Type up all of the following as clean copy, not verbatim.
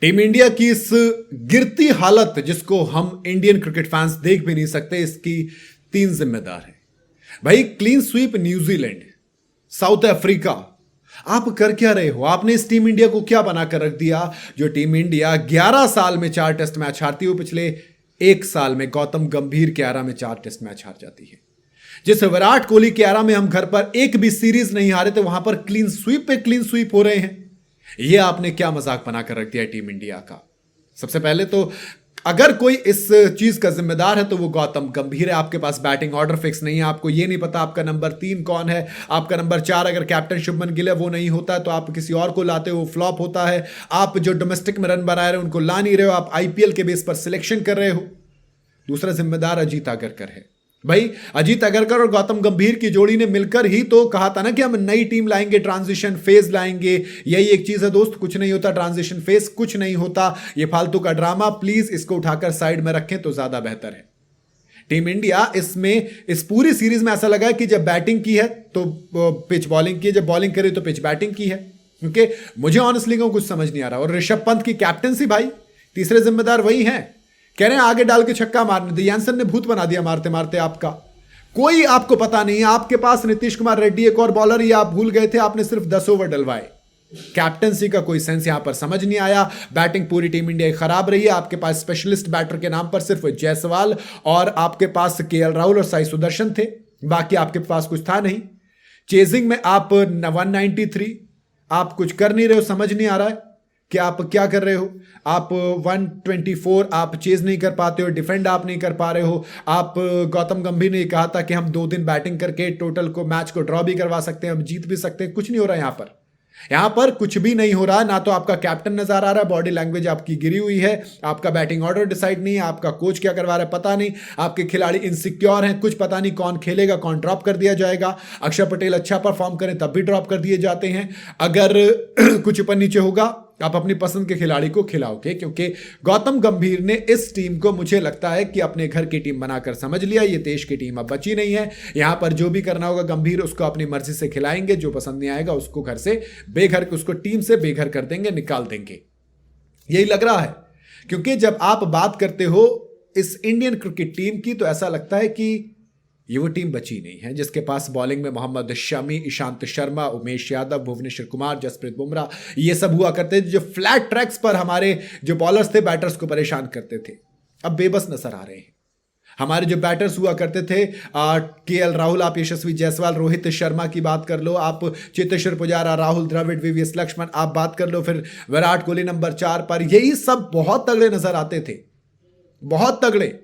Team India की इस गिरती हालत जिसको हम इंडियन क्रिकेट फैंस देख भी नहीं सकते, इसकी तीन जिम्मेदार हैं भाई। Clean sweep New Zealand, south Africa, आप कर क्या रहे हो? आपने इस टीम इंडिया को क्या बनाकर रख दिया जो टीम इंडिया 11 साल में 4 टेस्ट मैच हारती हो, पिछले 1 साल में गौतम गंभीर के आरा में 4 टेस्ट मैच हार जाती है। जिस विराट कोहली के आरा में हम घर पर एक भी सीरीज नहीं हारे थे, वहां पर क्लीन स्वीप पे क्लीन स्वीप हो रहे हैं। यह आपने क्या मजाक बनाकर रख दिया टीम इंडिया का? सबसे पहले तो अगर कोई इस चीज का जिम्मेदार है तो वो गौतम गंभीर है। आपके पास बैटिंग ऑर्डर फिक्स नहीं है, आपको ये नहीं पता आपका नंबर 3 कौन है, आपका नंबर 4 अगर कैप्टन शुभमन गिल है वो नहीं होता तो आप किसी और को लाते हो, फ्लॉप होता है। आप जो डोमेस्टिक में रन बना रहे हो उनको ला नहीं रहे हो, आप आईपीएल के बेस पर सिलेक्शन कर रहे हो। दूसरा जिम्मेदार अजीत अगरकर है भाई। अजीत अगरकर और गौतम गंभीर की जोड़ी ने मिलकर ही तो कहा था ना कि हम नई टीम लाएंगे, ट्रांजिशन फेज लाएंगे। यही एक चीज है दोस्त, कुछ नहीं होता ट्रांजिशन फेज, कुछ नहीं होता। ये फालतू का ड्रामा प्लीज इसको उठाकर साइड में रखें तो ज्यादा बेहतर है। टीम इंडिया इसमें इस पूरी सीरीज में ऐसा लगा है कि जब बैटिंग की है तो पिच बॉलिंग की है, जब बॉलिंग करी तो पिच बैटिंग की है। क्योंकि मुझे ऑनेस्टली कुछ समझ नहीं आ रहा। और ऋषभ पंत की कैप्टनसी भाई, तीसरे जिम्मेदार वही हैं। कह रहे हैं आगे डाल के छक्का मारने दे, यानसन ने भूत बना दिया मारते मारते आपका। कोई आपको पता नहीं है, आपके पास नीतीश कुमार रेड्डी एक और बॉलर ही आप भूल गए थे, आपने सिर्फ 10 ओवर डलवाए। कैप्टनसी का कोई सेंस यहां पर समझ नहीं आया। बैटिंग पूरी टीम इंडिया की खराब रही है। आपके पास स्पेशलिस्ट बैटर के नाम पर सिर्फ जायसवाल और आपके पास केएल राहुल और साई सुदर्शन थे, बाकी आपके पास कुछ था नहीं। चेजिंग में आप 193, आप कुछ कर नहीं रहे हो, समझ नहीं आ रहा है कि आप क्या कर रहे हो। आप 124 आप चेज नहीं कर पाते हो, डिफेंड आप नहीं कर पा रहे हो। आप गौतम गंभीर ने कहा था कि हम 2 दिन बैटिंग करके टोटल को मैच को ड्रॉ भी करवा सकते हैं, हम जीत भी सकते हैं। कुछ नहीं हो रहा यहां पर कुछ भी नहीं हो रहा। ना तो आपका कैप्टन नजर आ रहा है, बॉडी लैंग्वेज आपकी गिरी हुई है, आपका बैटिंग ऑर्डर डिसाइड नहीं है, आपका कोच क्या करवा रहा है पता नहीं, आपके खिलाड़ी इनसिक्योर हैं, कुछ पता नहीं कौन खेलेगा कौन ड्रॉप कर दिया जाएगा। अक्षर पटेल अच्छा परफॉर्म करें तब भी ड्रॉप कर दिए जाते हैं। अगर कुछ ऊपर नीचे होगा आप अपनी पसंद के खिलाड़ी को खिलाओगे, क्योंकि गौतम गंभीर ने इस टीम को मुझे लगता है कि अपने घर की टीम बनाकर समझ लिया। ये देश की टीम अब बची नहीं है। यहां पर जो भी करना होगा गंभीर उसको अपनी मर्जी से खिलाएंगे, जो पसंद नहीं आएगा उसको घर से बेघर, उसको टीम से बेघर कर देंगे, निकाल देंगे। यही लग रहा है। क्योंकि जब आप बात करते हो इस इंडियन क्रिकेट टीम की तो ऐसा लगता है कि ये वो टीम बची नहीं है जिसके पास बॉलिंग में मोहम्मद शमी, ईशांत शर्मा, उमेश यादव, भुवनेश्वर कुमार, जसप्रीत बुमराह ये सब हुआ करते थे, जो फ्लैट ट्रैक्स पर हमारे जो बॉलर्स थे बैटर्स को परेशान करते थे। अब बेबस नजर आ रहे हैं। हमारे जो बैटर्स हुआ करते थे, केएल राहुल, आप यशस्वी जायसवाल, रोहित शर्मा की बात कर लो, आप चेतेश्वर पुजारा, राहुल द्रविड़, वीवीएस लक्ष्मण आप बात कर लो, फिर विराट कोहली नंबर 4 पर, यही सब बहुत तगड़े नजर आते थे, बहुत तगड़े।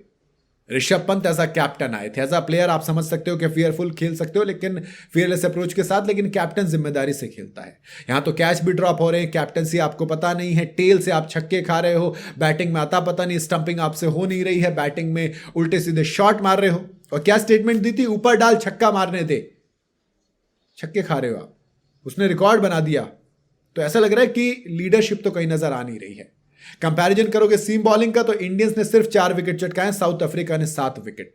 Rishabh Pant as a captain आए थे, एज अ प्लेयर आप समझ सकते हो कि फियरफुल खेल सकते हो लेकिन फियरलेस अप्रोच के साथ, लेकिन कैप्टन जिम्मेदारी से खेलता है। यहां तो कैच भी ड्रॉप हो रहे हैं, कैप्टनसी आपको पता नहीं है, टेल से आप छक्के खा रहे हो, बैटिंग में आता पता नहीं, स्टंपिंग आपसे हो नहीं रही है, बैटिंग में उल्टे सीधे शॉट मार रहे हो। और क्या स्टेटमेंट दी थी, ऊपर डाल छक्का मारने दे, छक्के खा रहे हो आप, उसने रिकॉर्ड बना दिया। तो ऐसा लग रहा है कि लीडरशिप तो कहीं नजर आ नहीं रही है। कंपैरिजन करोगे सीम बॉलिंग का तो इंडियंस ने सिर्फ 4 विकेट चटकाए, साउथ अफ्रीका ने 7 विकेट।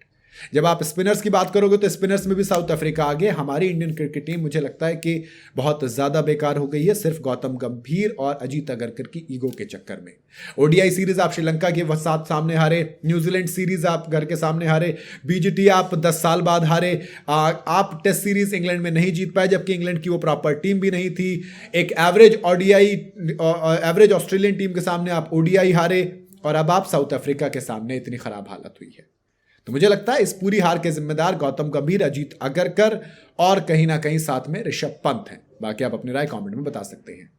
जब आप स्पिनर्स की बात करोगे तो स्पिनर्स में भी साउथ अफ्रीका आगे। हमारी इंडियन क्रिकेट टीम मुझे लगता है कि बहुत ज्यादा बेकार हो गई है, सिर्फ गौतम गंभीर और अजीत अगरकर की ईगो के चक्कर में। ओडीआई सीरीज आप श्रीलंका के साथ सामने हारे, न्यूजीलैंड सीरीज आप घर के सामने हारे, बीजीटी आप 10 साल बाद हारे, आप टेस्ट सीरीज इंग्लैंड में नहीं जीत पाए जबकि इंग्लैंड की वो प्रॉपर टीम भी नहीं थी। एक average ODI average Australian team के सामने आप ओडीआई हारे, और अब आप साउथ अफ्रीका के सामने इतनी खराब हालत हुई है। तो मुझे लगता है इस पूरी हार के जिम्मेदार गौतम गंभीर, अजीत अगरकर और कहीं ना कहीं साथ में ऋषभ पंत हैं। बाकी आप अपनी राय कमेंट में बता सकते हैं।